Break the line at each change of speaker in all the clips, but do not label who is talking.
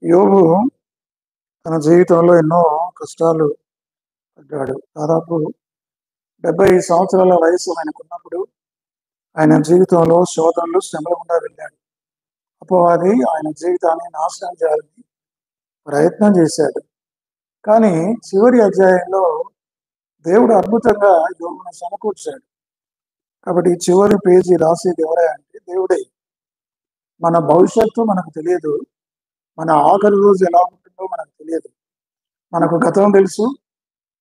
యోబు తన జీవితంలో ఎన్నో కష్టాలు పడ్డాడు. దాదాపు 70 సంవత్సరాల వయసు ఆయనకున్నప్పుడు ఆయన జీవితంలో శోధనలు, శ్రమల గుండా వెళ్ళాడు. అపవాది ఆయన జీవితాన్ని నాశనం చేయాలని ప్రయత్నం చేశాడు. కానీ చివరి అధ్యాయంలో దేవుడు అద్భుతంగా యోబును సమకూర్చాడు. కాబట్టి ఈ చివరి పేజీ రాసేది ఎవరే అంటే దేవుడే. మన భవిష్యత్తు మనకు తెలియదు, మన ఆఖరి రోజు ఎలా ఉంటుందో మనకు తెలియదు. మనకు గతం తెలుసు,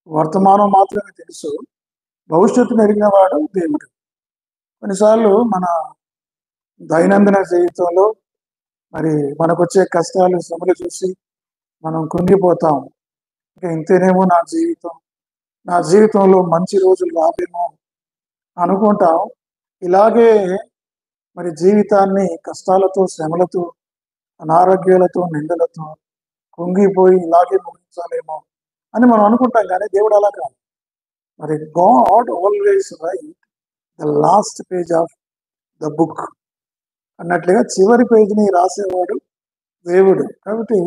వర్తమానం మాత్రమే తెలుసు. భవిష్యత్తును ఎరిగిన వాడు దేవుడు. కొన్నిసార్లు మన దైనందిన జీవితంలో మరి మనకు వచ్చే కష్టాలు, శ్రమలు చూసి మనం కృంగిపోతాం. ఇంకా ఇంతేనేమో నా జీవితంలో మంచి రోజులు రావేమో అనుకుంటాం. ఇలాగే మరి జీవితాన్ని కష్టాలతో, శ్రమలతో, అనారోగ్యాలతో, నిందలతో కుంగిపోయి ఇలాగే ముగించాలేమో అని మనం అనుకుంటాం. కానీ దేవుడు అలా కాదు. మరి God always right the last page of the book అన్నట్లుగా చివరి పేజీని రాసేవాడు దేవుడు. కాబట్టి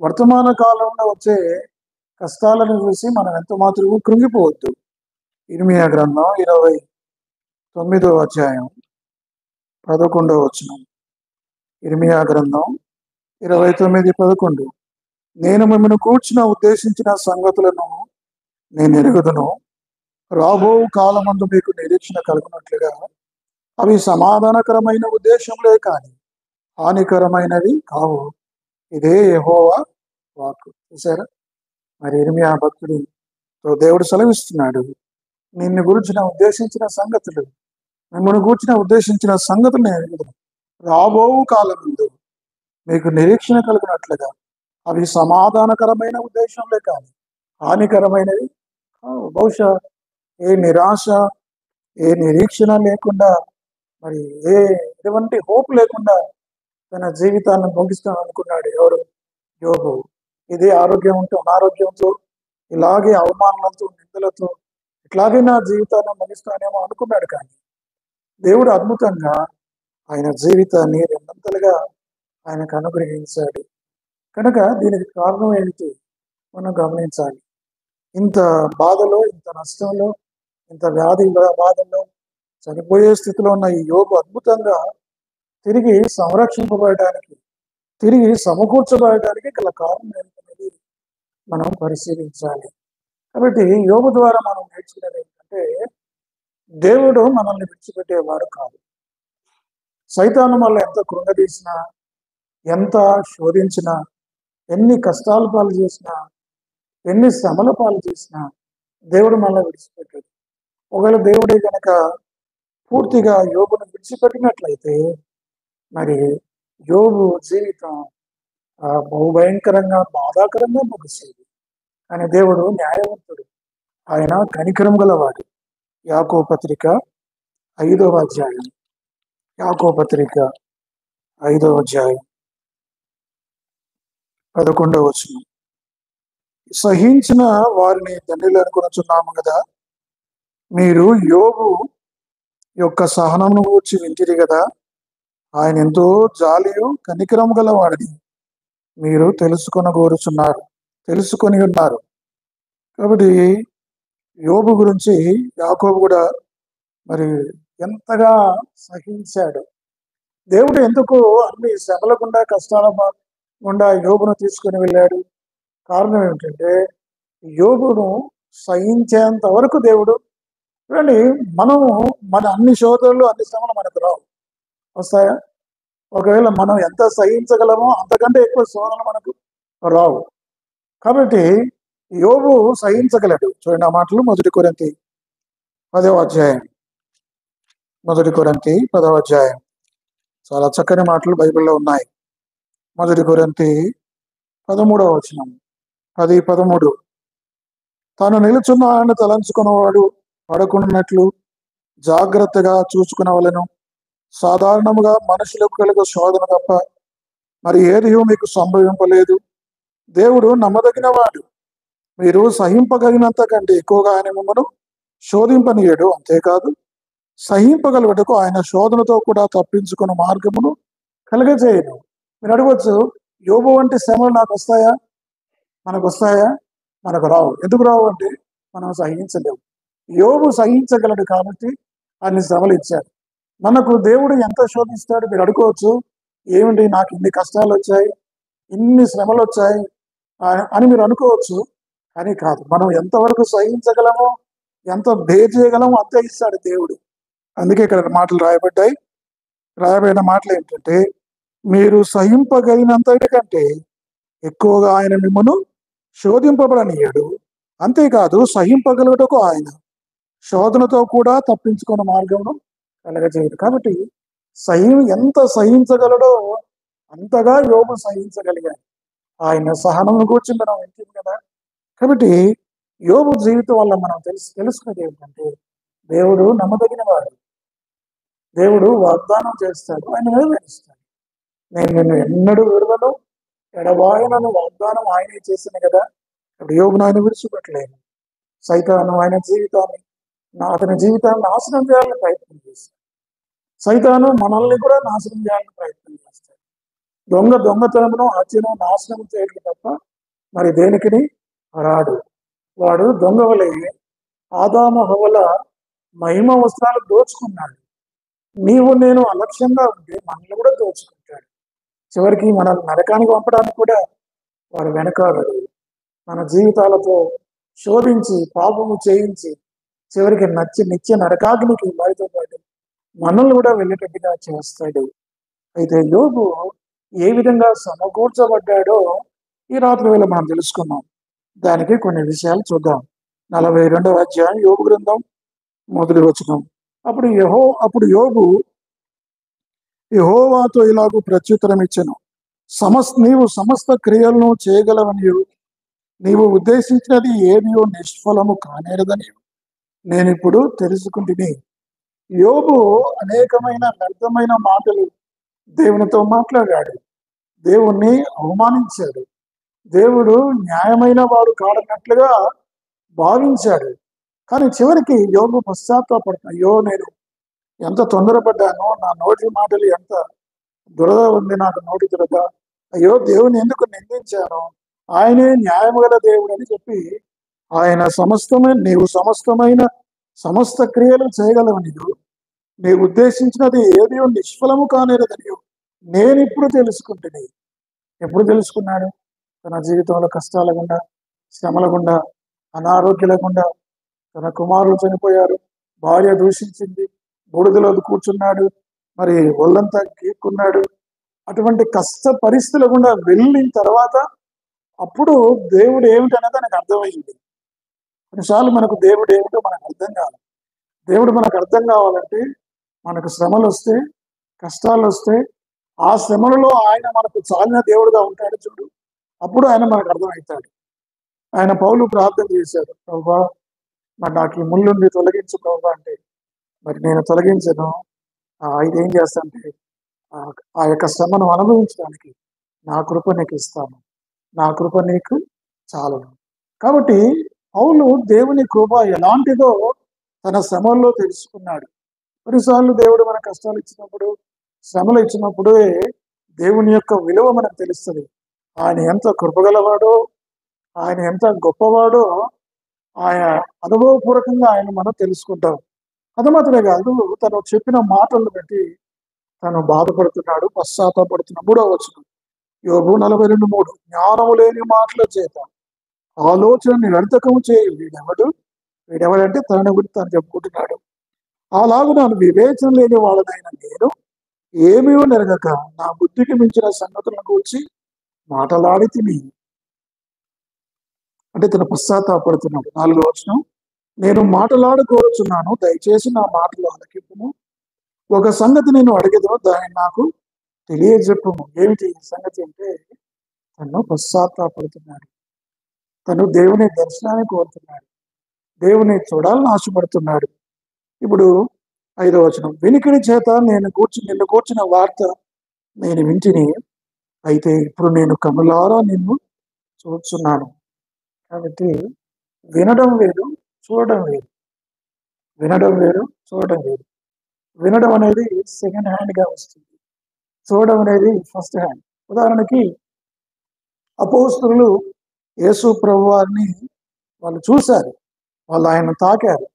వర్తమాన కాలంలో వచ్చే కష్టాలను చూసి మనం ఎంత మాత్రం కృంగిపోవద్దు. ఇర్మియా గ్రంథం 29వ అధ్యాయం 11వ వచనం. ఇర్మియా గ్రంథం 29:11. నేను మిమ్మల్ని కూర్చున్న ఉద్దేశించిన సంగతులను నేను ఎరుగుదును. రాబో కాలమందు మీకు నిరీక్షణ కలుగునట్లుగా అవి సమాధానకరమైన ఉద్దేశంలే కానీ హానికరమైనవి కావు. ఇదే యెహోవా వాక్కు. చూసారా? మరి ఇర్మియా భక్తుడితో దేవుడు సెలవిస్తున్నాడు, నిన్ను గురించిన ఉద్దేశించిన సంగతులు, మిమ్మల్ని గురించిన ఉద్దేశించిన సంగతులు నేను ఎరుగుదును. రాబో కాలం ముందు మీకు నిరీక్షణ కలిగినట్లుగా అవి సమాధానకరమైన ఉద్దేశంలే కానీ హానికరమైనవి కావు. బహుశా ఏ నిరాశ, ఏ నిరీక్షణ లేకుండా, మరి ఎటువంటి హోప్ లేకుండా తన జీవితాన్ని ముగిస్తాను అనుకున్నాడు ఎవరు? యోబు. ఇదే ఆరోగ్యం ఉంటే అనారోగ్యంతో, ఇలాగే అవమానాలతో, నిందలతో ఇట్లాగే నా జీవితాన్ని ముగిస్తానేమో అనుకున్నాడు. కానీ దేవుడు అద్భుతంగా ఆయన జీవితాన్ని రెండంతలుగా ఆయనకు అనుగ్రహించాడు. కనుక దీనికి కారణం ఏమిటి మనం గమనించాలి. ఇంత బాధలో, ఇంత నష్టంలో, ఇంత వ్యాధి బాధల్లో చనిపోయే స్థితిలో ఉన్న ఈ యోబు అద్భుతంగా తిరిగి సంరక్షింపబడడానికి, తిరిగి సమకూర్చబడడానికి గల కారణం ఏంటనేది మనం పరిశీలించాలి. కాబట్టి యోబు ద్వారా మనం నేర్చుకునేది ఏంటంటే, దేవుడు మనల్ని విడిచిపెట్టేవాడు కాదు. సైతాను వల్ల ఎంత కృంగదీసినా, ఎంత శోధించినా, ఎన్ని కష్టాలు పాలు చేసినా, ఎన్ని శ్రమల పాలు చేసినా దేవుడు మనల్ని విడిచిపెట్టాడు. ఒకవేళ దేవుడే కనుక పూర్తిగా యోబును విడిచిపెట్టినట్లయితే మరి యోబు జీవితం బహుభయంకరంగా, బాధాకరంగా ముగిసేది. కానీ దేవుడు న్యాయవంతుడు, ఆయన కనికరం గలవాడు. యాకోబు పత్రిక 5వ అధ్యాయం, యాకోబు పత్రిక 5వ అధ్యాయం 11వ వచనం. సహించిన వారిని తండ్రులు అనుకొనుచున్నాము కదా, మీరు యోబు యొక్క సహనమును గూర్చి వింటిరి కదా, ఆయన ఎంతో జాలియు కనికరం గలవాడని మీరు తెలుసుకొని ఉన్నారు. కాబట్టి యోబు గురించి యాకోబు కూడా మరి ఎంతగా సహించాడు. దేవుడు ఎందుకు అన్ని శ్రమల గుండా, కష్టాల గుండా యోబును తీసుకుని వెళ్ళాడు? కారణం ఏమిటంటే, యోబును సహించేంత వరకు దేవుడు చూడండి. మనము మన అన్ని శోధనలు, అన్ని శ్రమలు మనకు రావు. వస్తాయా? ఒకవేళ మనం ఎంత సహించగలమో అంతకంటే ఎక్కువ శోధనలు మనకు రావు. కాబట్టి యోబు సహించగలడు. చూడండి ఆ మాటలు 1 కొరింథీ 10వ అధ్యాయం, 1 కొరింథీ 10వ అధ్యాయం. చాలా చక్కని మాటలు బైబిల్లో ఉన్నాయి. 1 కొరింథీ 13వ వచనం, 10:13. తాను నిలుచున్న ఆయన తలంచుకున్నవాడు పడకున్నట్లు జాగ్రత్తగా చూసుకునవలెను. సాధారణముగా మనుషులకు కలుగు శోధన తప్ప మరి ఏది మీకు సంభవింపలేదు. దేవుడు నమ్మదగిన వాడు, మీరు సహింపగలిగినంత కంటే ఎక్కువగా ఆయన మిమ్మల్ని శోధింపనీయడు. అంతేకాదు, సహింపగలుగుటకు ఆయన శోధనతో కూడా తప్పించుకున్న మార్గమును కలగజేయను. మీరు అడగవచ్చు, యోబు వంటి శ్రమలు నాకు వస్తాయా? మనకు వస్తాయా? మనకు రావు. ఎందుకు రావు అంటే మనం సహించలేము. యోబు సహించగలడు కాబట్టి అన్ని శ్రమలు ఇచ్చాడు. మనకు దేవుడు ఎంత శోధిస్తాడు మీరు అనుకోవచ్చు. ఏమిటి నాకు ఇన్ని కష్టాలు వచ్చాయి, ఇన్ని శ్రమలు వచ్చాయి అని మీరు అనుకోవచ్చు. కానీ కాదు, మనం ఎంతవరకు సహించగలమో, ఎంత బేర్ చేయగలమో అంతే ఇస్తాడు దేవుడు. అందుకే ఇక్కడ మాటలు రాయబడిన మాటలు ఏంటంటే, మీరు సహింపగలిగినంతటి కంటే ఎక్కువగా ఆయన మిమ్మను శోధింపబడనీయడు. అంతేకాదు సహింపగలుగుటకు ఆయన శోధనతో కూడా తప్పించుకున్న మార్గమును కలగజేయడు. కాబట్టి ఎంత సహించగలడో అంతగా యోబు సహించగలిగాడు. ఆయన సహనమును కూర్చుని మనం వింటుంది కదా. కాబట్టి యోబు జీవితం వల్ల మనం తెలుసుకునేది ఏంటంటే, దేవుడు నమ్మదగిన వాడు. దేవుడు వాగ్దానం చేస్తాడు, ఆయన నెరవేరుస్తాడు. నేను నిన్ను ఎన్నడూ విడువను, ఎడబాయనను వాగ్దానం ఆయనే చేసిన కదా. ఇప్పుడు యోబును ఆయన విడిచిపెట్టలేదు. సైతాను ఆయన జీవితాన్ని అతని జీవితాన్ని నాశనం చేయాలని ప్రయత్నం చేస్తాడు. సైతాను మనల్ని కూడా నాశనం చేయాలని ప్రయత్నం చేస్తాడు. దొంగతనమును హత్యను నాశనం చేయడం తప్ప మరి దేనికిని రాడు. వాడు దొంగ వలె ఆదాము హవ్వల మహిమ వస్త్రాలు దోచుకున్నాడు. నీవు నేను అలక్ష్యంగా ఉంటే మనల్ని కూడా దోచుకుంటాడు. చివరికి మనల్ని నరకానికి పంపడానికి కూడా వాడు వెనకాడడు. మన జీవితాలతో శోధించి పాపము చేయించి చివరికి నిత్య నరకాగ్నికి వారితో పాటు మనల్ని కూడా వెళ్ళేటట్టుగా చేస్తాడు. అయితే యోబు ఏ విధంగా సమకూర్చబడ్డాడో ఈ రాత్రి వేళ మనం తెలుసుకున్నాం. దానికి కొన్ని విషయాలు చూద్దాం. 42వ అధ్యాయం యోబు గ్రంథం మొదటి వచనం. అప్పుడు యోబు యెహోవాతో ఇలాగూ ప్రత్యుత్తరం ఇచ్చెను, నీవు సమస్త క్రియలను చేయగలవనియు నీవు ఉద్దేశించినది ఏదియో నిష్ఫలము కానేరదని నేనిప్పుడు తెలుసుకుంటుని. యోబు అనేకమైన వ్యర్థమైన మాటలు దేవునితో మాట్లాడాడు. దేవుణ్ణి అవమానించాడు. దేవుడు న్యాయమైన వాడు కాడన్నట్లుగా భావించాడు. కానీ చివరికి యోబు పశ్చాత్తాపడుతున్నాడు. అయ్యో, నేను ఎంత తొందరపడ్డానో, నా నోటి మాటలు ఎంత దురద ఉంది, నాకు నోటి దురద. అయ్యో, దేవుని ఎందుకు నిందించాను, ఆయనే న్యాయము గల దేవుడు అని చెప్పి ఆయన నీవు సమస్త క్రియలు చేయగలవు, నీవు ఉద్దేశించినది ఏది నిష్ఫలము కానేరదని నేను ఇప్పుడు తెలుసుకుంటున్నాను. ఎప్పుడు తెలుసుకున్నాడు? తన జీవితంలో కష్టాల గుండా, శ్రమల గుండా, అనారోగ్యాల గుండా, తన కుమారులు చనిపోయారు, భార్య దూషించింది, బూడిదలో కూర్చున్నాడు, మరి ఒళ్ళంతా గీక్కున్నాడు. అటువంటి కష్ట పరిస్థితుల గుండా వెళ్ళిన తర్వాత అప్పుడు దేవుడు ఏమిటనేది నాకు అర్థమైంది. కొన్నిసార్లు మనకు దేవుడు ఏమిటో మనకు అర్థం కావాలి. దేవుడు మనకు అర్థం కావాలంటే మనకు శ్రమలు వస్తే, కష్టాలు వస్తే, ఆ శ్రమలలో ఆయన మనకు చాలిన దేవుడుగా ఉంటాడు చూడు, అప్పుడు ఆయన మనకు అర్థమవుతాడు. ఆయన పౌలు ప్రార్థన చేశాడు, ప్రభువా మరి నాకు ఈ ముళ్ళుండి తొలగించు ప్రభువా అంటే, మరి నేను తొలగించను. ఇదేం చేస్తానంటే ఆ యొక్క శ్రమను అనుభవించడానికి నా కృప నీకు ఇస్తాను, నా కృప నీకు చాలును. కాబట్టి పౌలు దేవుని కృప ఎలాంటిదో తన శ్రమల్లో తెలుసుకున్నాడు. కొన్నిసార్లు దేవుడు మన కష్టాలు ఇచ్చినప్పుడు, శ్రమలు ఇచ్చినప్పుడే దేవుని యొక్క విలువ మనకు తెలుస్తుంది. ఆయన ఎంత కృపగలవాడో, ఆయన ఎంత గొప్పవాడో ఆయన అనుభవపూర్వకంగా ఆయన మనం తెలుసుకుంటాం. అది మాత్రమే కాదు, తను చెప్పిన మాటలను బట్టి తను బాధపడుతున్నాడు, పశ్చాత్తాపడుతున్నాడు. 3వ వచనం యోబు 42:3, జ్ఞానము లేని మాటల చేత ఆలోచన నిరర్థకము చేయి వీడెవడంటే తనని గురించి తను చెప్పుకుంటున్నాడు. అలాగే నన్ను వివేచన లేని వాళ్ళనైనా నేను ఏమీ నెరగక నా బుద్ధికి మించిన సంగతులను గురించి మాటలాడి తిని అంటే తను పశ్చాత్తాపడుతున్నాడు. 4వ వచనం, నేను మాటలాడుకోరుచున్నాను, దయచేసి నా మాటలు ఆలకింపుము. ఒక సంగతి నేను అడిగేదో దాన్ని నాకు తెలియజెప్పుము. ఏమిటి సంగతి అంటే తను పశ్చాత్తాపడుతున్నాడు. తను దేవుని దర్శనాన్ని కోరుతున్నాడు, దేవుని చూడాలని ఆశపడుతున్నాడు. ఇప్పుడు 5వ వచనం, వినికిడి చేత నిన్ను కూర్చిన వార్త నేను వింటిని, అయితే ఇప్పుడు నేను కనులారా నిన్ను చూస్తున్నాను. కాబట్టి వినడం వేరు, చూడడం వేరు. వినడం వేరు, చూడడం వేరు. వినడం అనేది సెకండ్ హ్యాండ్గా వస్తుంది, చూడడం అనేది ఫస్ట్ హ్యాండ్. ఉదాహరణకి అపోస్తలులు యేసు ప్రభు వారిని వాళ్ళు చూశారు, వాళ్ళు ఆయన తాకారు,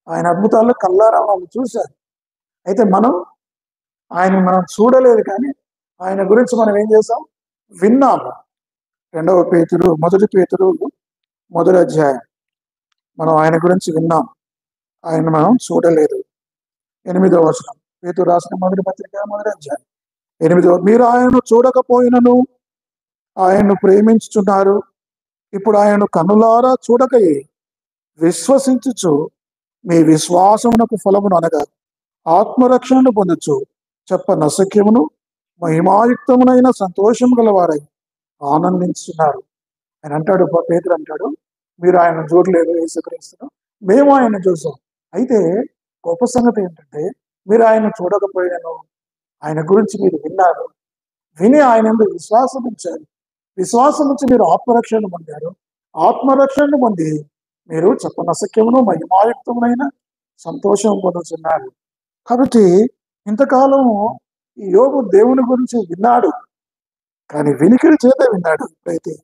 ఆయన అద్భుతాలు కల్లారా వాళ్ళు చూశారు. అయితే మనం చూడలేదు, కానీ ఆయన గురించి మనం ఏం చేసాం, విన్నాము. మొదటి పేతురు మొదటి అధ్యాయం, మనం ఆయన గురించి విన్నాం, ఆయన మనం చూడలేదు. 8వ వచనం, పేతురు రాసిన మొదటి పత్రిక మొదటి అధ్యాయం 8వ, మీరు ఆయనను చూడకపోయినను ఆయన్ను ప్రేమించుచున్నారు. ఇప్పుడు ఆయనను కన్నులారా చూడకయే విశ్వసించుచు మీ విశ్వాసమునకు ఫలమును అనగా ఆత్మరక్షణను పొందొచ్చు చెప్ప నసక్యమును మహిమాయుక్తమునైన సంతోషము గలవారై ఆనందించున్నారు. ఆయన అంటాడు, పేతురు అంటాడు, మీరు ఆయన చూడలేదు యేసుక్రీస్తును, మేము ఆయన చూసాం. అయితే గొప్ప సంగతి ఏంటంటే, మీరు ఆయన చూడకపోయినను ఆయన గురించి మీరు విన్నారు, విని ఆయన విశ్వాసం ఉంచారు, విశ్వాసం నుంచి మీరు ఆత్మరక్షణ పొందారు, ఆత్మరక్షణను పొంది మీరు చెప్పనసక్యమును మహిమాయుక్తమునైన సంతోషం పొందుతున్నారు. కాబట్టి ఇంతకాలం ఈ యోబు దేవుని గురించి విన్నాడు, కానీ వినికిడి చేత విన్నాడు. ఇప్పుడైతే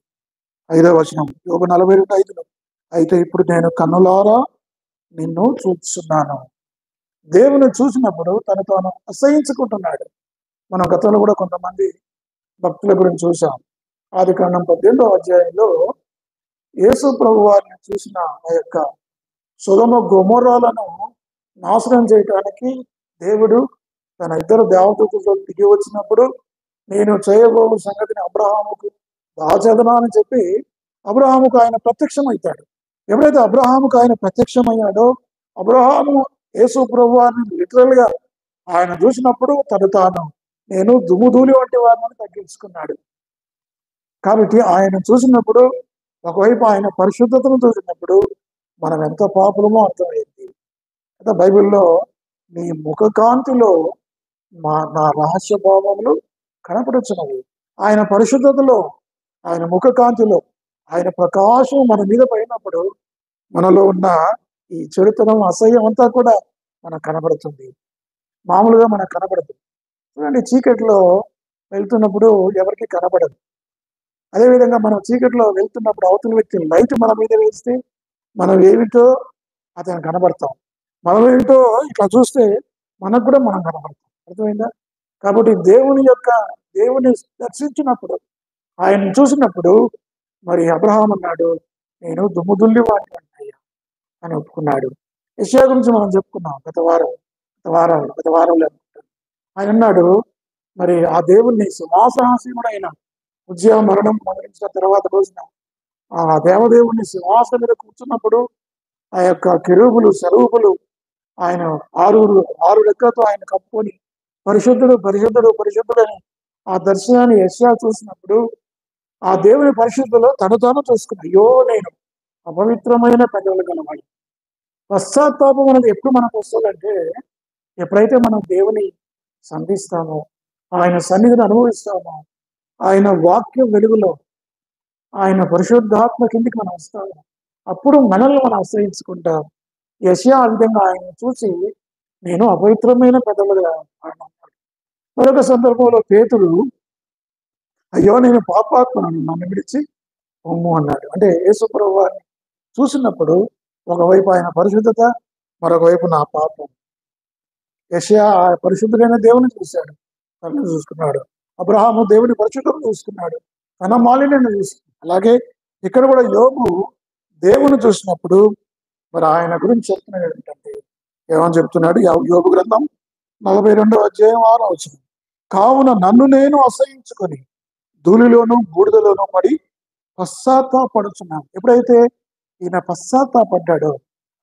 5వ వచనం, యోబు 42:5, అయితే ఇప్పుడు నేను కన్నులారా నిన్ను చూస్తున్నాను. దేవుని చూసినప్పుడు తను తాను అసహించుకుంటున్నాడు. మనం గతంలో కూడా కొంతమంది భక్తుల గురించి చూసాం. ఆదికాండం 18వ అధ్యాయంలో యేసు ప్రభు వారిని చూసిన ఆ యొక్క సొదొమ గొమొర్రాలను నాశనం చేయడానికి దేవుడు తన ఇద్దరు దేవదూతలతో దిగి వచ్చినప్పుడు, నేను చేయబో సంగతిని అబ్రహాముకు దాచేదనా అని చెప్పి అబ్రహాముకు ఆయన ప్రత్యక్షమవుతాడు. ఎప్పుడైతే అబ్రహాముకు ఆయన ప్రత్యక్షమయ్యాడో, అబ్రహాము యేసు ప్రభు వారిని లిటరల్ గా ఆయన చూసినప్పుడు తాను నేను దుమ్ముధూళి వంటి వారిని తగ్గించుకున్నాడు. కాబట్టి ఆయన చూసినప్పుడు, ఒకవైపు ఆయన పరిశుద్ధతను చూసినప్పుడు మనం ఎంత పాపులమో అర్థమైంది. అయితే బైబిల్లో నీ ముఖకాంతిలో నా రహస్య భావములు కనపడుచున్నవి. ఆయన పరిశుద్ధతలో, ఆయన ముఖకాంతిలో, ఆయన ప్రకాశం మన మీద పడినప్పుడు మనలో ఉన్న ఈ చెడుతనం, అసహ్యం అంతా కూడా మనకు కనబడుతుంది. మామూలుగా మనకు కనబడదు. చూడండి, చీకట్లో వెళ్తున్నప్పుడు ఎవరికి కనబడదు. అదేవిధంగా మనం చీకట్లో వెళ్తున్నప్పుడు అవతల వ్యక్తి లైట్ మన మీద వేస్తే మనం ఏమిటో అతను కనబడతాం, మనం ఏమిటో ఇట్లా చూస్తే మనకు కూడా మనం కనబడతాం. అర్థమైందా? కాబట్టి దేవుని దర్శించినప్పుడు, ఆయన చూసినప్పుడు మరి అబ్రహాం అన్నాడు, నేను దుమ్ముదుల్లి వాడిని అయ్యా అని ఒప్పుకున్నాడు. యెషయా గురించి మనం చెప్పుకున్నాం గత వారంలో. ఆయన అన్నాడు, మరి ఆ దేవుణ్ణి సింహాసనాసీనుడైన ఉజ్జయ మరణం మొదలించిన తర్వాత రోజున ఆ దేవదేవుణ్ణి సింహాసనం మీద కూర్చున్నప్పుడు ఆ యొక్క కెరూబులు సెరూబులు ఆయన ఆరు రెక్కలతో ఆయన కప్పుకొని పరిశుద్ధుడు పరిశుద్ధుడు పరిశుద్ధుడని ఆ దర్శనాన్ని యెషయా చూసినప్పుడు ఆ దేవుని పరిశుద్ధులో తాను చూసుకున్నా, అయ్యో నేను అపవిత్రమైన పెదవులు గలవాడు. పశ్చాత్తాపం అనేది ఎప్పుడు మనకు వస్తుందంటే, ఎప్పుడైతే మనం దేవుని సంధిస్తామో, ఆయన సన్నిధిని అనుభవిస్తామో, ఆయన వాక్యం వెలుగులో, ఆయన పరిశుద్ధాత్మ కిందికి మనం వస్తాము, అప్పుడు మనల్ని మనం ఆశ్రయించుకుంటాం. యెషయా ఆ విధంగా ఆయన చూసి నేను అపవిత్రమైన పెదవులుగా అన్నాడు. మరొక సందర్భంలో పేతురు, అయ్యో నేను పాపాత్మను, నన్ను విడిచి పొమ్ము అన్నాడు. అంటే యేసు ప్రభువు వారిని చూసినప్పుడు ఒకవైపు ఆయన పరిశుద్ధత, మరొక వైపు నా పాపం. యెషయా పరిశుద్ధుడైన దేవుని చూశాడు, తనను చూసుకున్నాడు. అబ్రహాము దేవుని పరిశుద్ధతను చూసుకున్నాడు, తన మాలిన్యాన్ని చూసుకున్నాడు. అలాగే ఇక్కడ కూడా యోబు దేవుని చూసినప్పుడు మరి ఆయన గురించి చెప్తున్నాడు ఏంటంటే, ఏమని చెప్తున్నాడు? యోబు గ్రంథం 42వ అధ్యాయం 6వ వచనం, కావున నన్ను నేను అసహించుకొని ధూళిలోను బూడిదలోనూ పడి పశ్చాత్తాపడుచున్నాను. ఎప్పుడైతే ఈయన పశ్చాత్తాపడ్డాడో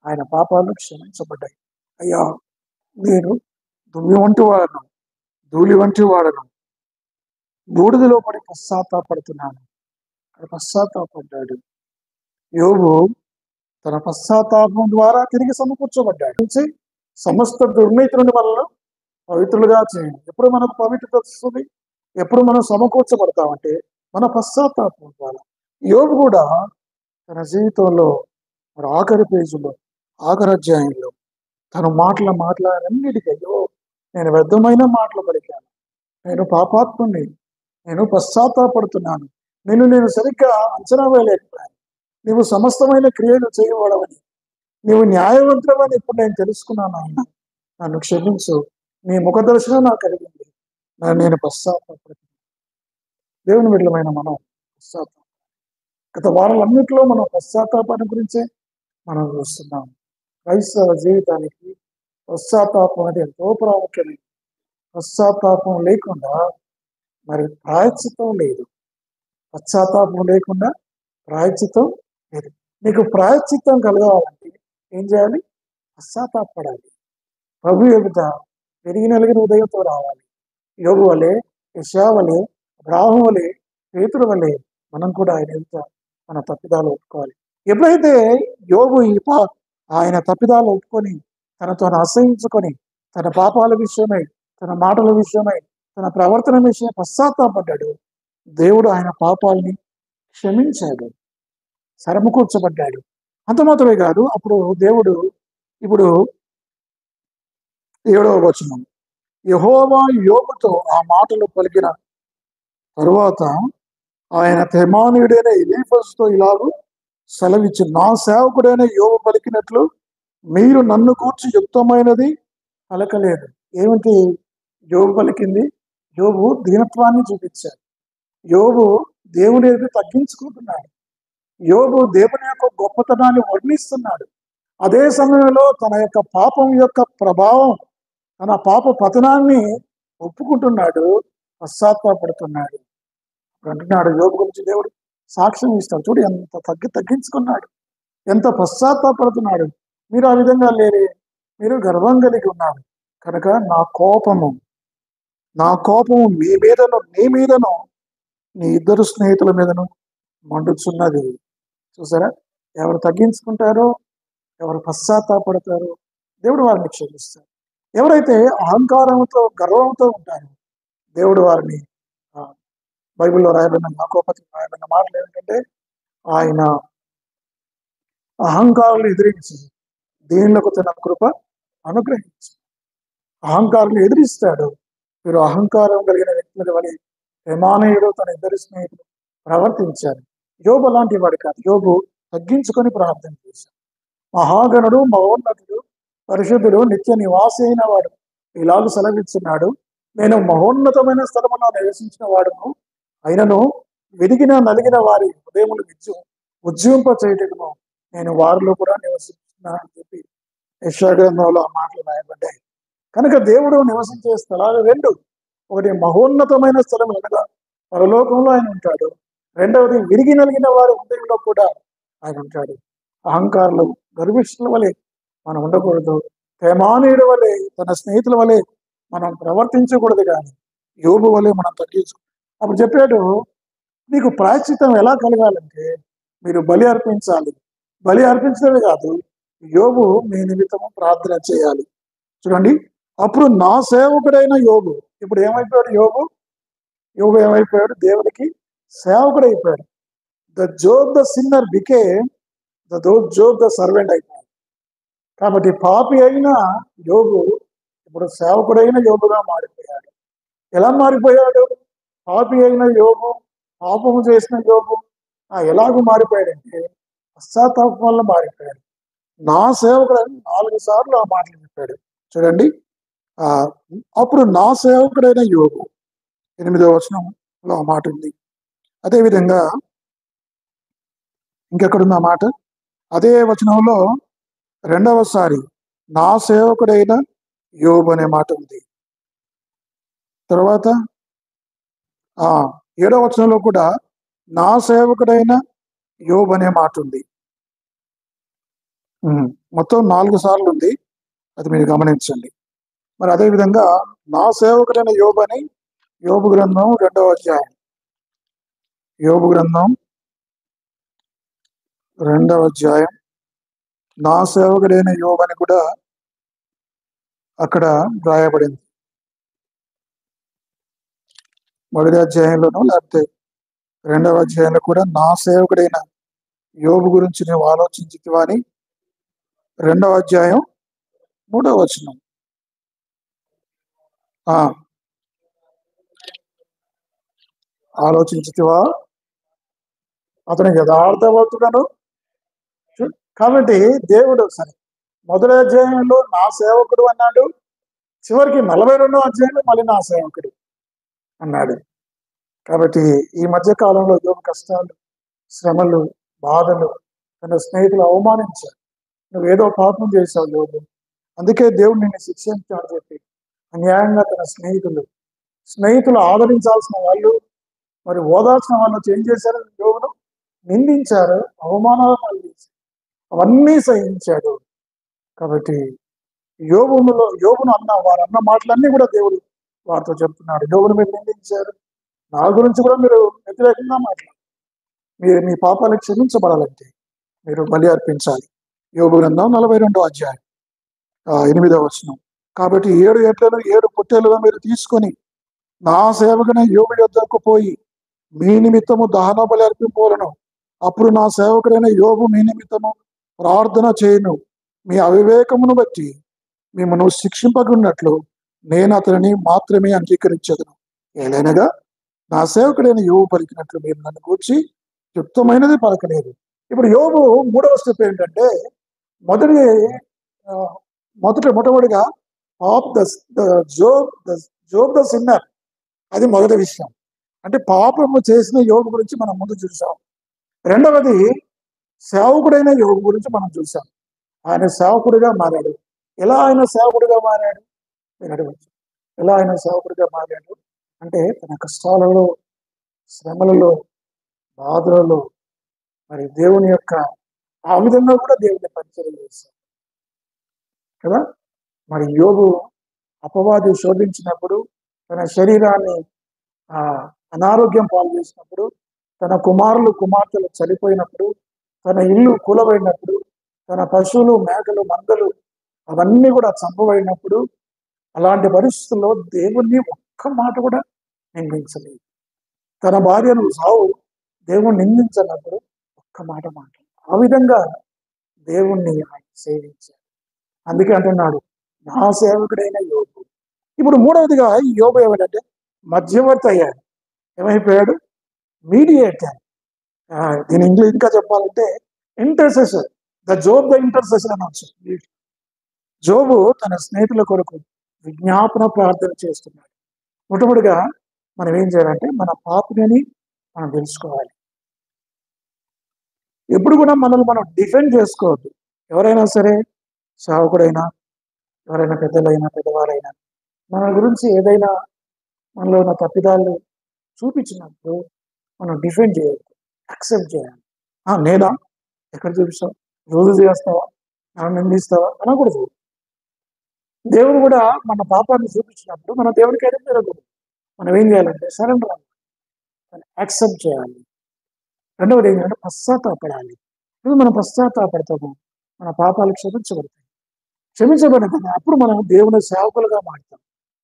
ఆయన పాపాలు క్షమించబడ్డాయి. అయ్యా నేను ధూళి వంటి వాడను, బూడిదలో పడి పశ్చాత్తాపడుతున్నాను. పశ్చాత్తాపడ్డాడు యోబు. తన పశ్చాత్తాపం ద్వారా తిరిగి సమకూర్చబడ్డాడు. సమస్త దుర్నీతి నుండి మనల్ని పవిత్రులుగా చేయండి. ఎప్పుడు మనకు పవిత్రత వస్తుంది, ఎప్పుడు మనం సమకూర్చబడతామంటే మన పశ్చాత్తాపం ద్వారా. యోబు కూడా తన జీవితంలో మరి ఆఖరి పేజీలో, ఆఖరి అధ్యాయంలో తను మాట్లాడన్నిటికీ, అయ్యో నేను వ్యర్థమైన మాటలు పలికాను, నేను పాపాత్ముని, నేను పశ్చాత్తాపడుతున్నాను, నేను సరిగ్గా అంచనా వేయలేకపోయాను. నీవు సమస్తమైన క్రియలు చేయవాడవని, నీవు న్యాయవంతుడవని ఇప్పుడు నేను తెలుసుకున్నాను. ఆయన నన్ను క్షమించు, నీ ముఖ దర్శనం నాకు కలిగింది, నేను పశ్చాత్తాపడుతున్నాను. దేవుని బిడ్డలమైన మనం పశ్చాత్తాపం, గత వారాలన్నింటిలో మనం పశ్చాత్తాపాన్ని గురించే మనం చూస్తున్నాం. క్రైస్తవ జీవితానికి పశ్చాత్తాపం అనేది ఎంతో ప్రాముఖ్యమైనది. పశ్చాత్తాపం లేకుండా మరి ప్రాయశ్చిత్తం లేదు. పశ్చాత్తాపం లేకుండా ప్రాయశ్చిత్తం లేదు. నీకు ప్రాయశ్చిత్తం కలగాలంటే ఏం చేయాలి? పశ్చాత్తాపడాలి. ప్రభు ఎదుట పెరిగి నలిగిన ఉదయంతో రావాలి. యోగు వలె, యెషయా వలె, అబ్రాహాము వలె, పేతురు వలె మనం కూడా ఆయన ఎదుట మన తప్పిదాలు ఒప్పుకోవాలి. ఎప్పుడైతే యోగు ఆయన తప్పిదాలు ఒప్పుకొని తనతో అసహించుకొని తన పాపాల విషయమై, తన మాటల విషయమై, తన ప్రవర్తన విషయం పశ్చాత్తాపడ్డాడు, దేవుడు ఆయన పాపాలని క్షమించాడు, సరమకూర్చబడ్డాడు. అంత మాత్రమే కాదు, అప్పుడు దేవుడు ఇప్పుడు 7వ వచనం, యెహోవా యోబుతో ఆ మాటలు పలికిన తరువాత ఆయన తెమానీయుడైన ఎలీఫజుతో ఇలాగూ సెలవిచ్చి, నా సేవకుడైన యోబు పలికినట్లు మీరు నన్ను గూర్చి యుక్తమైనది పలకలేదు. ఏమిటి యోబు పలికింది? యోబు దీనత్వాన్ని చూపించాడు. యోబు దేవుని ఎదుట తగ్గించుకుంటున్నాడు. యోబు దేవుని యొక్క గొప్పతనాన్ని వర్ణిస్తున్నాడు. అదే సమయంలో తన యొక్క పాపం యొక్క ప్రభావం, తన పాప పతనాన్ని ఒప్పుకుంటున్నాడు, పశ్చాత్తాపడుతున్నాడు. అంటున్నాడు యోబు గురించి దేవుడు సాక్ష్యం ఇస్తాడు. చూడు ఎంత తగ్గించుకున్నాడు, ఎంత పశ్చాత్తాపడుతున్నాడు. మీరు ఆ విధంగా లేరే, మీరు గర్వం కలిగి ఉన్నారు కనుక నా కోపము మీ మీదను, నీ మీదను, నీ ఇద్దరు స్నేహితుల మీదను మండుచున్నది. చూసారా, ఎవరు తగ్గించుకుంటారో, ఎవరు పశ్చాత్తాపడతారో దేవుడు వారిని క్షమిస్తారు. ఎవరైతే అహంకారంతో, గర్వంతో ఉంటారో దేవుడు వారిని, బైబిల్లో రాయబడిన, యాకోబుపత్రికలో రాయబడిన మాటలు ఏంటంటే, ఆయన అహంకారులు ఎదిరించి దీనులకు తన కృప అనుగ్రహించి, అహంకారులు ఎదిరిస్తాడు. మీరు అహంకారం కలిగిన వ్యక్తుల వలె తెమానీయుడు తన ఇద్దరు స్నేహితులు ప్రవర్తించారు. యోబు అలాంటి వాడు కాదు. యోబు తగ్గించుకొని ప్రార్థన చేశాడు. మహాగణుడు, మహోన్నతుడు, పరిశుద్ధుడు, నిత్య నివాసి అయిన వాడు ఇలాగ సెలవిస్తున్నాడు, నేను మహోన్నతమైన స్థలములో నివసించిన వాడును, అయినను విరిగిన నలిగిన వారి హృదయములు ఉజ్జింప చేయటము నేను వారిలో కూడా నివసిస్తున్నా అని చెప్పి యెషయా గ్రంథంలో ఆ మాటలు రాయబడ్డాయి. కనుక దేవుడు నివసించే స్థలాలు రెండు. ఒకటి మహోన్నతమైన స్థలం, అనగా పరలోకంలో ఆయన ఉంటాడు. రెండవది విరిగి నలిగిన వారి హృదయంలో కూడా ఆయన ఉంటాడు. అహంకారులు, గర్విష్ఠుల వలె మనం ఉండకూడదు. తేమానీయుడి వలె, తన స్నేహితుల వలె మనం ప్రవర్తించకూడదు. కానీ యోబు వలె మనం తగ్గించు. అప్పుడు చెప్పాడు, మీకు ప్రాయశ్చిత్తం ఎలా కలగాలంటే మీరు బలి అర్పించాలి. బలి అర్పించడమే కాదు, యోబు మీ నిమిత్తము ప్రార్థన చేయాలి. చూడండి, అప్పుడు నా సేవకుడైన యోబు, ఇప్పుడు ఏమైపోయాడు యోబు ఏమైపోయాడు? దేవుడికి సేవకుడైపోయాడు. The Job the sinner became the Job the servant అయిపోయాడు. కాబట్టి పాపి అయిన యోబు ఇప్పుడు సేవకుడైన యోబుగా మారిపోయాడు. ఎలా మారిపోయాడు? పాపి అయిన యోబు, పాపము చేసిన యోబు ఎలాగూ మారిపోయాడంటే పశ్చాత్తాపం వల్ల మారిపోయాడు. నా సేవకుడు అని 4 సార్లు ఆ మాటలు చెప్పాడు. చూడండి, అప్పుడు నా సేవకుడైన యోబు 8వ వచనంలో ఆ మాట ఉంది. అదేవిధంగా ఇంకెక్కడున్న మాట, అదే వచనంలో 2వసారి నా సేవకుడైన యోబు అనే మాట ఉంది. తర్వాత 7వ వచనంలో కూడా నా సేవకుడైన యోబు అనే మాట ఉంది. మొత్తం 4 సార్లు ఉంది, అది మీరు గమనించండి. మరి అదేవిధంగా నా సేవకుడైన యోబు అని యోబు గ్రంథం 2వ అధ్యాయం, యోబు గ్రంథం 2వ అధ్యాయం, నా సేవకుడైన యోబు అని కూడా అక్కడ రాయబడింది. 1వ అధ్యాయంలోనూ లేకపోతే 2వ అధ్యాయంలో కూడా నా సేవకుడైన యోబు గురించి నువ్వు ఆలోచించితివా అని 2వ అధ్యాయం 3వ వచనం. ఆలోచించితివా అతను యథార్థవంతుడను. కాబట్టి దేవుడు సరే మొదటి అధ్యాయంలో నా సేవకుడు అన్నాడు, చివరికి 42వ అధ్యాయంలో మళ్ళీ నా సేవకుడు అన్నాడు. కాబట్టి ఈ మధ్య కాలంలో యోబు కష్టాలు, శ్రమలు, బాధలు, తన స్నేహితులు అవమానించారు. నువ్వేదో పాపం చేశావు యోబు, అందుకే దేవుడు నిన్ను శిక్షించాడు చెప్పి అన్యాయంగా తన స్నేహితులు ఆదరించాల్సిన వాళ్ళు, మరి ఓదార్చిన వాళ్ళు ఏం చేశారు? యోబును నిందించారు, అవమానాలు కలిగించారు, అవన్నీ సహించాడు. కాబట్టి యోబును వారు అన్న మాటలన్నీ కూడా దేవుడు వారితో చెప్తున్నాడు. యోబును మీరు నిందించారు, నా గురించి కూడా మీరు వ్యతిరేకంగా మాట్లాడారు. మీరు మీ పాపాలకు క్షమించబడాలంటే మీరు బలి అర్పించాలి. యోబు గ్రంథం 42వ అధ్యాయం 8వ వచనం. కాబట్టి 7 ఎడ్లను 7 పొట్టేలుగా మీరు తీసుకొని నా సేవకుని యోబు యొద్దకు పోయి మీ నిమిత్తము దహన బలి అర్పింపవలను. అప్పుడు నా సేవకుడైన యోబు మీ నిమిత్తము ప్రార్థన చేయను. మీ అవివేకమును బట్టి మిమ్మల్ని శిక్షింపకున్నట్లు నేను అతనిని మాత్రమే అంగీకరించదును. ఏలైనగా నా సేవకుడైన యోబు పలికినట్లు మీరు నన్ను కూర్చి యుక్తమైనది పలకలేదు. ఇప్పుడు యోబు 3వ స్టెప్ ఏంటంటే, మొట్టమొదటిగా ఆఫ్ జోబ్ ద సిన్నర్. అది మొదటి విషయం. అంటే పాపము చేసిన యోబు గురించి మనం ముందు చూసాం. రెండవది సేవకుడైన యోబు గురించి మనం చూసాం. ఆయన సేవకుడిగా మారాడు. ఎలా ఆయన సేవకుడిగా మారాడు నేను అడగచ్చు. ఎలా ఆయన సేవకుడిగా మారాడు అంటే తన కష్టాలలో, శ్రమలలో, బాధలలో మరి దేవుని యొక్క ఆ విధంగా కూడా దేవుని పరిచయం చేశాడు కదా. మరి యోబు అపవాది శోధించినప్పుడు, తన శరీరాన్ని అనారోగ్యం పాలు చేసినప్పుడు, తన కుమార్తెలు చనిపోయినప్పుడు, తన ఇల్లు కూలబడినప్పుడు, తన పశువులు, మేకలు, మందలు అవన్నీ కూడా చంపబడినప్పుడు, అలాంటి పరిస్థితుల్లో దేవుణ్ణి ఒక్క మాట కూడా నిందించలేదు. తన భార్యను సావు దేవుణ్ణి నిందించినప్పుడు ఒక్క మాట ఆ విధంగా దేవుణ్ణి ఆయన సేవించాడు. అందుకే అంటున్నాడు నా సేవకుడైన యోబు. ఇప్పుడు మూడవదిగా యోబు ఏమిటంటే మధ్యవర్తి అయ్యాడు. ఏమైపోయాడు? మీడియేటర్. దీని ఇంగ్లీష్ ఇంకా చెప్పాలంటే ఇంటర్సెసర్. ద ఇంటర్సెసర్ అనొచ్చు. జోబు తన స్నేహితుల కొరకు విజ్ఞాపన ప్రార్థన చేస్తున్నాడు. మొట్టమొదటిగా మనం ఏం చేయాలంటే మన పాపని మనం తెలుసుకోవాలి. ఎప్పుడు కూడా మనల్ని మనం డిఫెండ్ చేసుకోవద్దు. ఎవరైనా సరే, సేవకుడైనా, ఎవరైనా పెద్దలైనా, పెద్దవారైనా మన గురించి ఏదైనా మనలో ఉన్న తప్పిదాలు చూపించినప్పుడు మనం డిఫెండ్ చేయొద్దు, యాక్సెప్ట్ చేయాలి. నేనా? ఎక్కడ చూపిస్తావు? రోజు చేస్తావా? నన్ను నిందిస్తావా అనకూడదు. దేవుడు కూడా మన పాపాన్ని చూపించినప్పుడు మన దేవుడికి అయితే జరగదు. మనం ఏం చేయాలంటే సరెండర్ అవ్వాలి, యాక్సెప్ట్ చేయాలి. రెండవది ఏంటంటే పశ్చాత్తాపడాలి. ఇప్పుడు మనం పశ్చాత్తాపడతాము, మన పాపాలు క్షమించబడతాయి. అప్పుడు మనం దేవుని సేవకులుగా మారుతాం.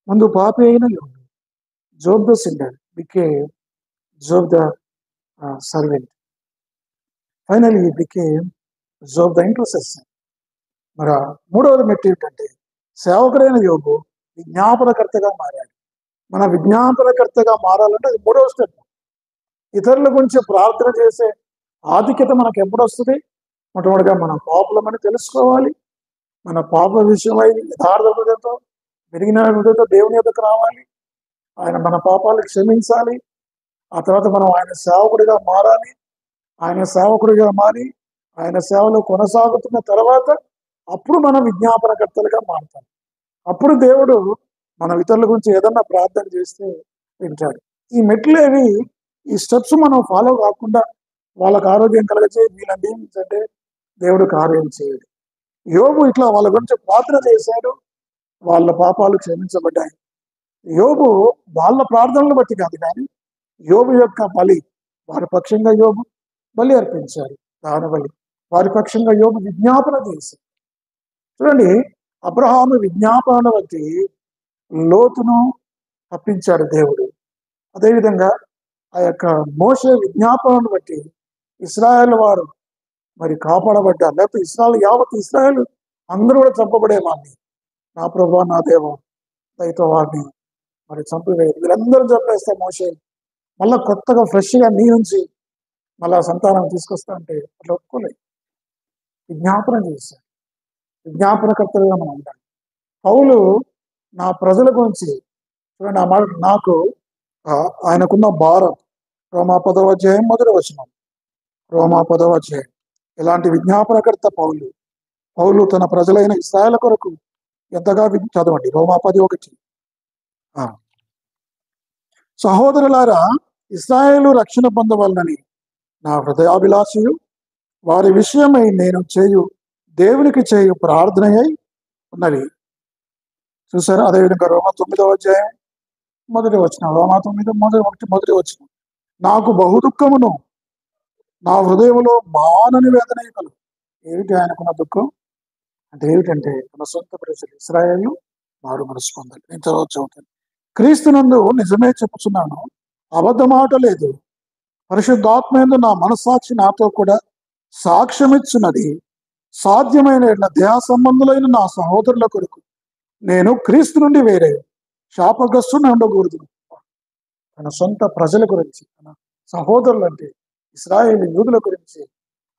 ముందు పాపి అయిన Job the sinner became Job the servant. Finally he became Job the intercessor. మరి మూడవది మెట్టు ఏంటంటే సేవకుడైన యోబు విజ్ఞాపనకర్తగా మారాడు. మన విజ్ఞాపనకర్తగా మారాలంటే అది మూడవ స్టెప్. ఇతరుల గురించి ప్రార్థన చేసే ఆధిక్యత మనకు ఎప్పుడు వస్తుంది? మొట్టమొదటిగా మనం పాపులమని తెలుసుకోవాలి. మన పాప విషయమై యథార్థ హృదయంతో, విరిగిన హృదయంతో దేవుని యొద్దకు రావాలి. ఆయన మన పాపాలు క్షమించాలి. ఆ తర్వాత మనం ఆయన సేవకుడిగా మారాలి. ఆయన సేవకుడిగా మారి ఆయన సేవలో కొనసాగుతున్న తర్వాత అప్పుడు మనం విజ్ఞాపనకర్తలుగా మారుతాం. అప్పుడు దేవుడు మన ఇతరుల గురించి ఏదన్నా ప్రార్థన చేస్తే వింటాడు. ఈ మెట్లేవి, ఈ స్టెప్స్ మనం ఫాలో కాకుండా వాళ్ళకు ఆరోగ్యం కలగచే వీళ్ళని దీవించంటే దేవుడు కార్యం చేయడు. యోబు ఇట్లా వాళ్ళ గురించి ప్రార్థన చేశాడు, వాళ్ళ పాపాలు క్షమించబడ్డాయి. యోబు వాళ్ళ ప్రార్థనలు బట్టి కాదు, కానీ యోబు యొక్క బలి, వారి పక్షంగా యోబు బలి అర్పించారు, దాన బలి. వారి పక్షంగా యోబు విజ్ఞాపన చేశారు. చూడండి, అబ్రహాము విజ్ఞాపన బట్టి లోతును తప్పించాడు దేవుడు. అదేవిధంగా ఆ యొక్క మోషే విజ్ఞాపనను బట్టి ఇశ్రాయేల్ వారు మరి కాపాడబడ్డారు. లేకపోతే యావత్ ఇశ్రాయేల్ అందరూ కూడా చంపబడేవాడిని. నా ప్రభువా, నా దేవా, దయతో వారిని మరి చంపివేయదు. వీళ్ళందరూ చంపేస్తే మోషే మళ్ళా కొత్తగా ఫ్రెష్గా నీ నుంచి మళ్ళా సంతానం తీసుకొస్తా అంటే అట్లా ఒప్పుకోలేదు. విజ్ఞాపన చేశారు. విజ్ఞాపనకర్తలుగా మనం ఉంటాం. పౌలు నా ప్రజల గురించి చూడండి, ఆ మాట నాకు ఆయనకున్న భారం. రోమా 10వ అధ్యాయం 1వ వచనం. రోమా 10వ అధ్యాయం. ఇలాంటి విజ్ఞాపనకర్త పౌలు. పౌలు తన ప్రజలైన ఇశ్రాయేలు కొరకు ఎంతగా చదవండి. రోమా 10:1. సహోదరులారా, ఇశ్రాయేలు రక్షణ పొందవలనని నా హృదయాభిలాషయు వారి విషయమై నేను దేవునికి చేయు ప్రార్థనయై ఉన్నది. చూసారా? అదేవిధంగా రోమా 9వ అధ్యాయం 1వ వచనం. రోమా 9:1 వచనం. నాకు బహు దుఃఖమును నా హృదయంలో మానని వేదన కలుగు. ఏమిటి ఆయనకున్న దుఃఖం అంటే? ఏమిటంటే తన సొంత ప్రజలు ఇశ్రాయేలు మారు మనసు పొందాలి. నేను చదువుతాను. క్రీస్తునందు నిజమే చెప్పుచున్నాను, అబద్ధమాట లేదు. పరిశుద్ధాత్మయందు నా మనస్సాక్షి నాతో కూడా సాక్ష్యమిచ్చున్నది. సాధ్యమైన దేహ సంబంధులైన నా సహోదరుల కొరకు నేను క్రీస్తు నుండి వేరే శాపగ్రస్తుని ఉండకూడదు. తన సొంత ప్రజల గురించి, తన సహోదరులు అంటే ఇశ్రాయేలు యూదుల గురించి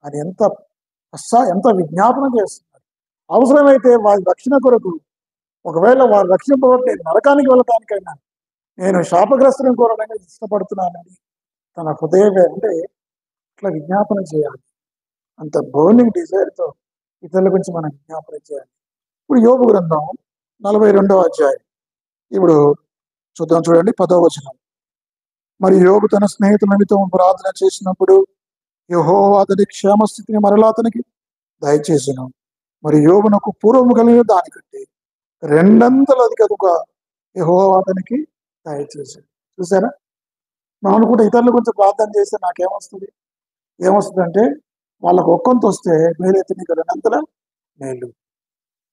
అది ఎంత విజ్ఞాపన చేస్తున్నారు. అవసరమైతే వారి రక్షణ కొరకు, ఒకవేళ వారు రక్షింపబడితే నరకానికి వెళ్ళటానికైనా నేను శాపగ్రస్తుని కోరడానికి ఇష్టపడుతున్నానని తన హృదయం అంటే ఇట్లా విజ్ఞాపన చేయాలి. అంత బర్నింగ్ డిజైర్తో ఇతరుల గురించి మనం విజ్ఞాపన చేయాలి. ఇప్పుడు యోబు గ్రంథం 42వ అధ్యాయం. ఇప్పుడు చూద్దాం, చూడండి 10వ వచనం. మరి యోబు తన స్నేహితుల నిమిత్తం ప్రార్థన చేసినప్పుడు యెహోవా అతని క్షేమస్థితిని మరలా అతనికి దయచేసెను. మరి యోబునకు పూర్వము కలిగిన దానికంటే 2 అధికముగా యెహోవా అతనికి దయచేసాడు. చూసారా? మనం అనుకుంటే ఇతరుల గురించి ప్రార్థన చేస్తే నాకేమొస్తుంది? ఏమొస్తుందంటే వాళ్ళకు ఒక్కొంత వస్తే మేలైతే నీకు 2 మేలు.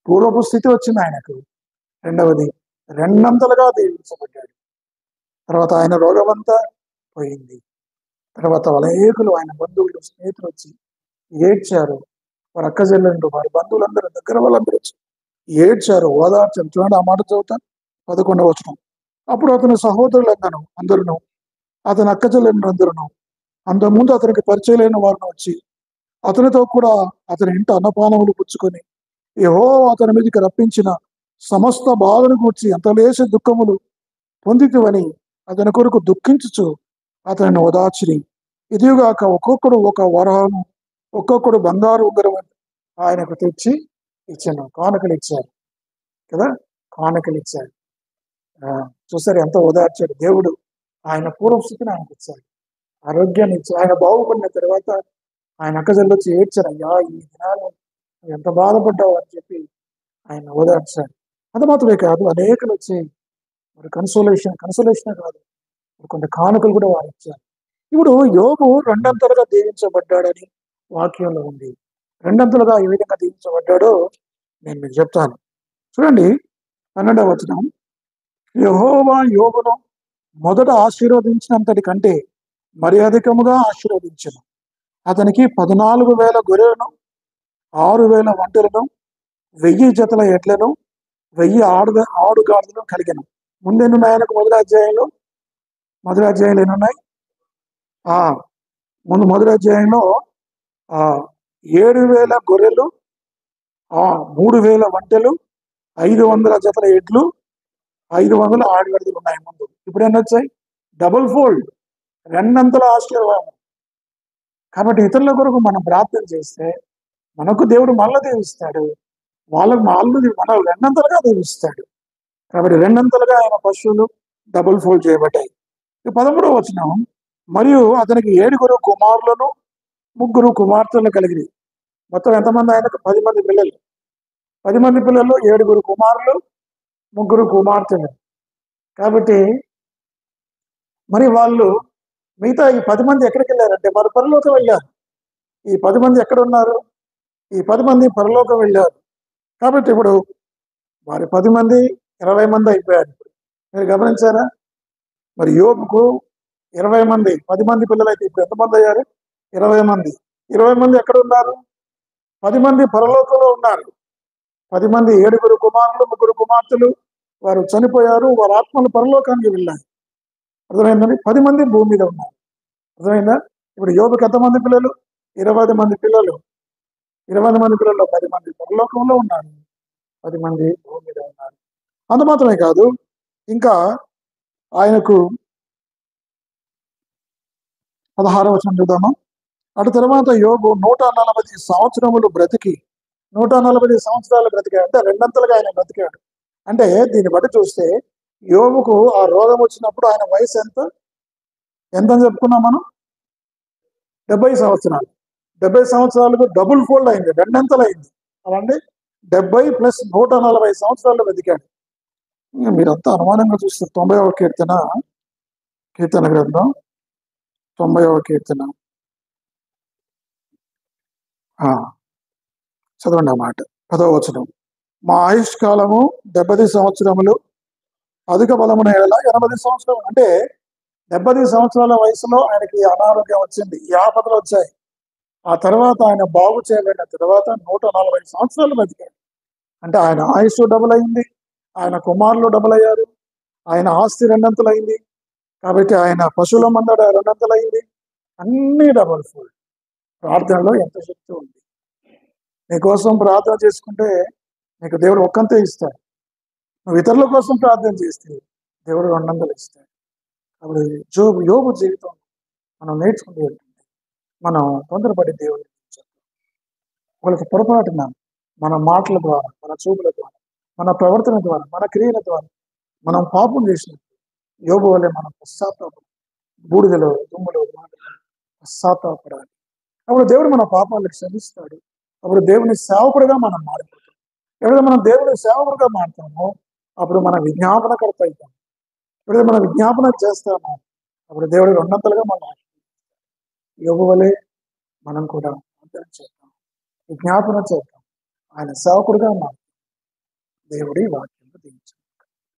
పూర్వపు స్థితి వచ్చింది ఆయనకు. రెండవది 2 దీవించబడ్డాడు. తర్వాత ఆయన రోగమంతా పోయింది. తర్వాత అనేకులు ఆయన బంధువులు స్నేహితులు వచ్చి ఏడ్చారు. వారి అక్కజెల్లెండు, వారి బంధువులందరూ, దగ్గర వాళ్ళందరూ వచ్చి ఏడ్చారు, ఓదార్చారు. చూడండి, ఆ మాట చదువుతాను 11వ వచనం. అప్పుడు అతని సహోదరులందరూ అందరూ, అతని అక్కజెల్లెండ్రందరూ, అంతకుముందు అతనికి పరిచయలైన వారిని వచ్చి అతనితో కూడా అతని ఇంట అన్నపానములు పుచ్చుకొని యెహోవా అతని మీదకి రప్పించిన సమస్త బాధను గూర్చి ఎంతలేసి దుఃఖములు పొందితివని అతని కొరకు దుఃఖించుచు అతనిని ఓదార్చిరి. ఇదిగాక ఒక్కొక్కడు ఒక వరహాను, ఒక్కొక్కడు బంగారు ఉంగరం ఆయనకు తెచ్చి ఇచ్చాను. కానుకలు ఇచ్చారు కదా, కానుకలు ఇచ్చారు. చూసారు ఎంత ఓదార్చాడు దేవుడు. ఆయన పూర్వస్థితిని ఆయనకు ఇచ్చాడు, ఆరోగ్యాన్ని ఇచ్చి. ఆయన బాగుపడిన తర్వాత ఆయన అక్కజల్లు వచ్చి ఏడ్చారు, అయ్యా ఈ దినాలు ఎంత బాధపడ్డావు అని చెప్పి ఆయన ఓదార్చాడు. అది మాత్రమే కాదు, అనేకలు వచ్చి మరి కన్సోలేషన్ కాదు, కొంత కానుకలు కూడా వారు ఇచ్చారు. ఇప్పుడు యోబు 2 దీవించబడ్డాడని వాక్యంలో ఉంది. 2 ఏ విధంగా దీవించబడ్డాడో నేను మీకు చెప్తాను. చూడండి 12వ వచనం. యెహోవా యోబును మొదట ఆశీర్వదించినంతటి కంటే మరి అధికముగా ఆశీర్వదించను. అతనికి 14,000 గొర్రెలను, 6,000 ఒంటెలను, 1000 జతల ఎడ్లను, 1000 ఆడుగాడిదలను కలిగను. ముందెన్నున్నాయి ఆయనకు? మొదటి అధ్యాయంలో ఎన్నున్నాయి? మొదటి అధ్యాయంలో 7,000 గొర్రెలు, 3,000 ఒంటెలు, 500 జతల ఎడ్లు, 500 ఆడుగాడిదలు ఉన్నాయి ముందు. ఇప్పుడు ఎన్ని వచ్చాయి? డబుల్ ఫోల్డ్, 2 ఆశీర్వాదం. కాబట్టి ఇతరుల కొరకు మనం ప్రార్థన చేస్తే మనకు దేవుడు మళ్ళీ దీవిస్తాడు, వాళ్ళకు మనల్ని 2 దీవిస్తాడు. కాబట్టి 2 ఆయన పశువులు డబుల్ ఫోల్డ్ చేయబడ్డాయి. 13వ వచనం. మరియు అతనికి 7 కుమారులను, 3 కుమార్తెలను కలిగి, మొత్తం ఎంతమంది ఆయనకు? 10 మంది పిల్లలు. 10 మంది పిల్లలు, 7 కుమారులు, 3 కుమార్తెలు. కాబట్టి మరి వాళ్ళు మిగతా ఈ 10 మంది ఎక్కడికి వెళ్ళారంటే వారు పరలోకం వెళ్ళారు. ఈ 10 మంది ఎక్కడ ఉన్నారు? ఈ 10 మంది పరలోకం వెళ్ళారు. కాబట్టి ఇప్పుడు వారి 10 మంది 20 మంది అయిపోయారు. మీరు గమనించారా? మరి యోబుకు 20 మంది, 10 మంది పిల్లలు అయితే ఇప్పుడు ఎంతమంది అయ్యారు? 20 మంది. 20 మంది ఎక్కడ ఉన్నారు? 10 మంది పరలోకంలో ఉన్నారు. 10 మంది 7 కుమారులు, 3 కుమార్తెలు వారు చనిపోయారు. వారి ఆత్మలు పరలోకానికి వెళ్ళారు. అర్థమైందండి? 10 మంది భూమి మీద ఉన్నారు. అర్థమైందా? ఇప్పుడు యోబుకి ఎంతమంది పిల్లలు? 20 మంది పిల్లలు. 20 మంది పిల్లల్లో 10 మంది పరలోకంలో ఉన్నారు, 10 మంది భూమి మీద ఉన్నారు. అంత మాత్రమే కాదు, ఇంకా ఆయనకు 16వ వచనం చూద్దామా. అటు తర్వాత యోబు 140 సంవత్సరములు బ్రతికి, 140 సంవత్సరాలు బ్రతికాడు, అంటే రెండంతలుగా ఆయన బ్రతికాడు. అంటే దీన్ని బట్టి చూస్తే యోబుకు ఆ రోగం వచ్చినప్పుడు ఆయన వయసు ఎంత అని చెప్పుకున్నాం మనం? 70 సంవత్సరాలు. 70 సంవత్సరాలకు డబుల్ ఫోల్డ్ అయింది, రెండంతలు అయింది. అలాంటి 70 ప్లస్ 140 సంవత్సరాలు బ్రతికాడు. మీరంతా అనుమానంగా చూస్తే 90వ కీర్తన గ్రంథం 90వ కీర్తన చదవండి ఆ మాట. 10వ వచనం. మా ఆయుష్కాలము 70 సంవత్సరములు, అధిక బలమున ఏళ 80 సంవత్సరాలు. అంటే 70 సంవత్సరాల వయసులో ఆయనకి అనారోగ్యం వచ్చింది, ఈ ఆపదలు వచ్చాయి. ఆ తర్వాత ఆయన బాగు చేయబడిన తర్వాత 140 సంవత్సరాలు బతికాడు. అంటే ఆయన ఆయుష్ డబుల్ అయింది, ఆయన కుమారులు డబుల్ అయ్యారు, ఆయన ఆస్తి రెండంతలు అయింది, కాబట్టి ఆయన పశువుల మందడ రెండంతలు అయింది, అన్ని డబుల్ ఫుల్. ప్రార్థనలో ఎంత శక్తి ఉంది! నీకోసం ప్రార్థన చేసుకుంటే నీకు దేవుడు ఒక్కంతే ఇస్తాడు. నువ్వు ఇతరుల కోసం ప్రార్థన చేస్తే దేవుడు రెండంతలు ఇస్తాడు. కాబట్టి యోబు జీవితం మనం నేర్చుకుంటూ వెళ్తుంది. మనం తొందరపడి దేవుడు వాళ్ళకి పొరపాటున మన మాటల ద్వారా, మన చూపుల ద్వారా, మన ప్రవర్తన ద్వారా, మన క్రియల ద్వారా మనం పాపం చేసినప్పుడు యోబు వల్లే మనం పశ్చాత్తాపం, బూడిదలో దుమ్ములో పశ్చాత్తాపడాలి. అప్పుడు దేవుడు మన పాపాలను క్షమిస్తాడు. అప్పుడు దేవుని సేవకుడిగా మనం మారిపోతాం. ఎప్పుడైతే మనం దేవుని సేవకుడిగా మారుతామో అప్పుడు మన విజ్ఞాపనకర్త అవుతాం. ఎప్పుడైతే మనం విజ్ఞాపన చేస్తామో అప్పుడు దేవుడు రెండంతలుగా మనం యోబు వలె మనం కూడా చేద్దాం, విజ్ఞాపన చేద్దాం, ఆయన సేవకుడిగా మారుతాం. దేవుడి వాక్యం దీవించు.